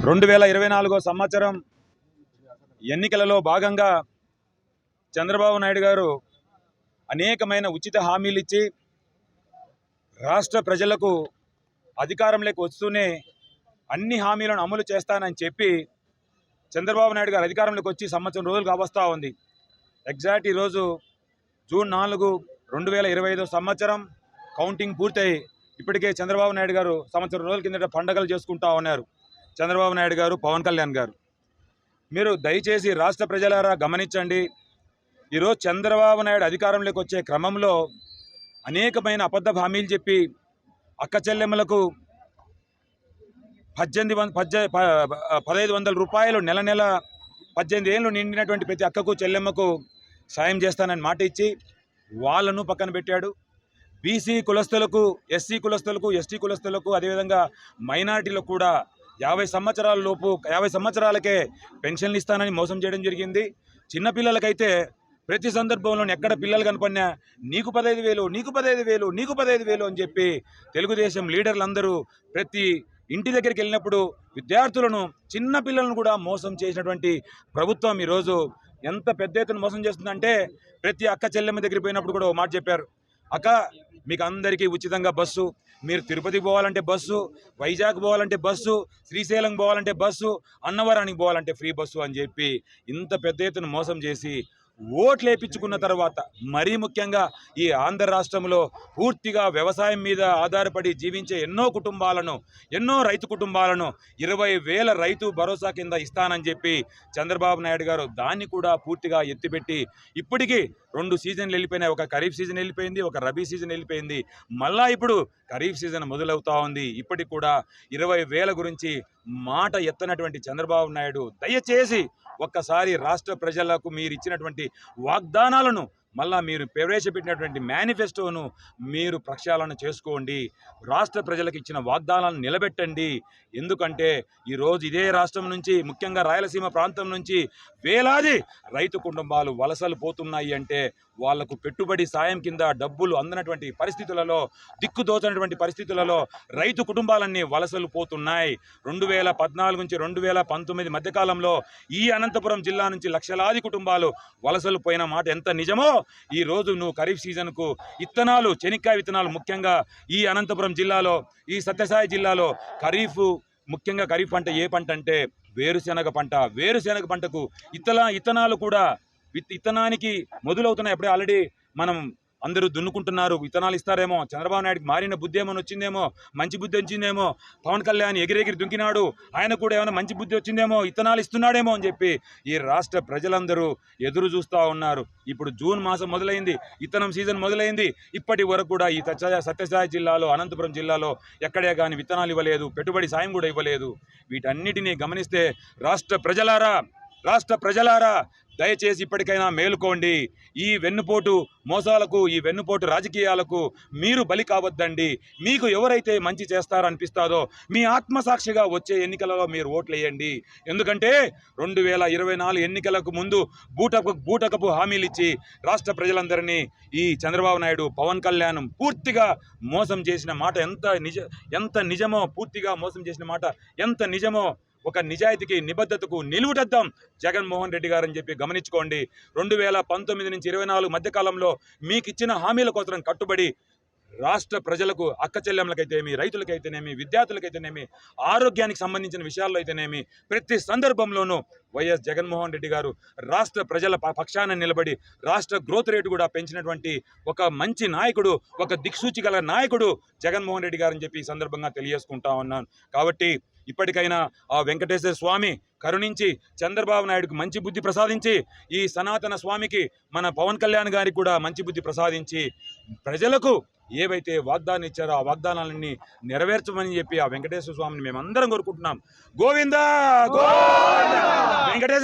2024 సంవత్సరం ఎన్నికలలో భాగంగా చంద్రబాబు నాయుడు గారు అనేకమైన ఉచిత హామీలు ఇచ్చి రాష్ట్ర ప్రజలకు అధికారంలోకి వస్తూనే అన్ని హామీలను అమలు చేస్తానని చెప్పి చంద్రబాబు నాయుడు గారు అధికారంలోకి వచ్చి సంవత్సరం రోజులు కావస్తా ఉంది. ఎగ్జాక్ట్ ఈరోజు జూన్ 4, 2025 సంవత్సరం కౌంటింగ్ పూర్తయి ఇప్పటికే చంద్రబాబు నాయుడు గారు సంవత్సరం రోజుల కిందట పండగలు చేసుకుంటా ఉన్నారు. చంద్రబాబు నాయుడు గారు, పవన్ కళ్యాణ్ గారు, మీరు దయచేసి రాష్ట్ర ప్రజలారా గమనించండి. ఈరోజు చంద్రబాబు నాయుడు అధికారంలోకి వచ్చే క్రమంలో అనేకమైన అబద్ధ హామీలు చెప్పి అక్క చెల్లెమ్మలకు 1,500 రూపాయలు నెల 18 ఏళ్ళు నిండినటువంటి ప్రతి అక్కకు చెల్లెమ్మకు సాయం చేస్తానని మాట ఇచ్చి వాళ్ళను పక్కన పెట్టాడు. బీసీ కులస్తులకు, ఎస్సీ కులస్తులకు, ఎస్టీ కులస్తులకు, అదేవిధంగా మైనారిటీలకు కూడా 50 సంవత్సరాల లోపు 50 సంవత్సరాలకే పెన్షన్లు ఇస్తానని మోసం చేయడం జరిగింది. చిన్నపిల్లలకైతే ప్రతి సందర్భంలో ఎక్కడ పిల్లలు కనపడినా నీకు 15,000, నీకు 15,000, నీకు 15,000 అని చెప్పి తెలుగుదేశం లీడర్లందరూ ప్రతి ఇంటి దగ్గరికి వెళ్ళినప్పుడు విద్యార్థులను, చిన్న పిల్లలను కూడా మోసం చేసినటువంటి ప్రభుత్వం ఈరోజు ఎంత పెద్ద ఎత్తున మోసం చేస్తుందంటే ప్రతి అక్క చెల్లెమ్మ దగ్గరికి పోయినప్పుడు కూడా ఒక మాట చెప్పారు. అక్క, మీకు అందరికీ ఉచితంగా బస్సు, మీరు తిరుపతి పోవాలంటే బస్సు, వైజాగ్ పోవాలంటే బస్సు, శ్రీశైలం పోవాలంటే బస్సు, అన్నవరానికి పోవాలంటే ఫ్రీ బస్సు అని చెప్పి ఇంత పెద్ద ఎత్తున మోసం చేసి ఓట్లు వేయించుకున్న తర్వాత, మరీ ముఖ్యంగా ఈ ఆంధ్ర రాష్ట్రంలో పూర్తిగా వ్యవసాయం మీద ఆధారపడి జీవించే ఎన్నో రైతు కుటుంబాలను 20,000 రైతు భరోసా కింద ఇస్తానని చెప్పి చంద్రబాబు నాయుడు గారు దాన్ని కూడా పూర్తిగా ఎత్తిపెట్టి ఇప్పటికీ 2 సీజన్లు వెళ్ళిపోయినాయి. ఒక ఖరీఫ్ సీజన్ వెళ్ళిపోయింది, ఒక రబీ సీజన్ వెళ్ళిపోయింది, మళ్ళా ఇప్పుడు ఖరీఫ్ సీజన్ మొదలవుతా ఉంది. ఇప్పటికి కూడా 20,000 గురించి మాట ఎత్తనటువంటి చంద్రబాబు నాయుడు దయచేసి ఒక్కసారి రాష్ట్ర ప్రజలకు మీరు ఇచ్చినటువంటి వాగ్దానాలను, మళ్ళా మీరు ప్రవేశపెట్టినటువంటి మేనిఫెస్టోను మీరు ప్రక్షాళన చేసుకోండి. రాష్ట్ర ప్రజలకు ఇచ్చిన వాగ్దానాలను నిలబెట్టండి. ఎందుకంటే ఈరోజు ఇదే రాష్ట్రం నుంచి, ముఖ్యంగా రాయలసీమ ప్రాంతం నుంచి వేలాది రైతు కుటుంబాలు వలసలు పోతున్నాయి అంటే వాళ్లకు పెట్టుబడి సాయం కింద డబ్బులు అందనటువంటి పరిస్థితులలో, దిక్కుదోచనటువంటి పరిస్థితులలో రైతు కుటుంబాలన్నీ వలసలు పోతున్నాయి. 2014 నుంచి 2019 మధ్యకాలంలో ఈ అనంతపురం జిల్లా నుంచి లక్షలాది కుటుంబాలు వలసలు పోయిన మాట ఎంత నిజమో ఈ రోజు నువ్వు ఖరీఫ్ సీజన్కు విత్తనాలు, చెనిక్కాయ విత్తనాలు, ముఖ్యంగా ఈ అనంతపురం జిల్లాలో, ఈ సత్యసాయి జిల్లాలో ముఖ్యంగా ఖరీఫ్ పంట ఏ పంట అంటే వేరుశెనగ పంట. వేరుశెనగ పంటకు విత్తనాలు కూడా విత్తనానికి మొదలవుతున్నాయి. అప్పుడే ఆల్రెడీ మనం అందరూ దున్నుకుంటున్నారు. విత్తనాలు ఇస్తారేమో, చంద్రబాబు నాయుడికి మారిన బుద్ధి ఏమైనా వచ్చిందేమో, మంచి బుద్ధి వచ్చిందేమో, పవన్ కళ్యాణ్ ఎగిరెగిరి దుంకినాడు, ఆయన కూడా ఏమైనా మంచి బుద్ధి వచ్చిందేమో, విత్తనాలు ఇస్తున్నాడేమో అని చెప్పి ఈ రాష్ట్ర ప్రజలందరూ ఎదురు చూస్తూ ఉన్నారు. ఇప్పుడు జూన్ మాసం మొదలైంది, విత్తనం సీజన్ మొదలైంది. ఇప్పటి వరకు కూడా ఈ సత్యసాయి జిల్లాలో, అనంతపురం జిల్లాలో ఎక్కడే కానీ విత్తనాలు ఇవ్వలేదు, పెట్టుబడి సాయం కూడా ఇవ్వలేదు. వీటన్నిటినీ గమనిస్తే రాష్ట్ర ప్రజలారా దయచేసి ఇప్పటికైనా మేలుకోండి. ఈ వెన్నుపోటు మోసాలకు, ఈ వెన్నుపోటు రాజకీయాలకు మీరు బలి కావద్దండి. మీకు ఎవరైతే మంచి చేస్తారనిపిస్తాదో మీ ఆత్మసాక్షిగా వచ్చే ఎన్నికలలో మీరు ఓట్లు వేయండి. ఎందుకంటే 2024 ఎన్నికలకు ముందు బూటకపు హామీలు ఇచ్చి రాష్ట్ర ప్రజలందరినీ ఈ చంద్రబాబు నాయుడు, పవన్ కళ్యాణ్ పూర్తిగా మోసం చేసిన మాట ఎంత నిజమో, పూర్తిగా మోసం చేసిన మాట ఎంత నిజమో ఒక నిజాయితీకి, నిబద్ధతకు నిలువుటద్దాం జగన్మోహన్ రెడ్డి గారని చెప్పి గమనించుకోండి. 2019 నుంచి 2024 మధ్యకాలంలో మీకు ఇచ్చిన హామీల కోసం కట్టుబడి రాష్ట్ర ప్రజలకు, అక్క చెల్లెమ్మలకైతేనేమి, రైతులకైతేనేమి, విద్యార్థులకైతేనేమి, ఆరోగ్యానికి సంబంధించిన విషయాల్లో అయితేనేమి ప్రతి సందర్భంలోనూ వైఎస్ జగన్మోహన్ రెడ్డి గారు రాష్ట్ర ప్రజల పక్షాన నిలబడి రాష్ట్ర గ్రోత్ రేటు కూడా పెంచినటువంటి ఒక మంచి నాయకుడు, ఒక దిక్సూచి గల నాయకుడు జగన్మోహన్ రెడ్డి గారని చెప్పి ఈ సందర్భంగా తెలియజేసుకుంటా ఉన్నాను. కాబట్టి ఇప్పటికైనా ఆ వెంకటేశ్వర స్వామి కరుణించి చంద్రబాబు నాయుడుకు మంచి బుద్ధి ప్రసాదించి, ఈ సనాతన స్వామికి మన పవన్ కళ్యాణ్ గారికి కూడా మంచి బుద్ధి ప్రసాదించి ప్రజలకు ఏవైతే వాగ్దానం ఇచ్చారో ఆ వాగ్దానాలన్నీ నెరవేర్చమని చెప్పి ఆ వెంకటేశ్వర స్వామిని మేమందరం కోరుకుంటున్నాం. గోవిందా గోవిందా వెంకటేశ్వర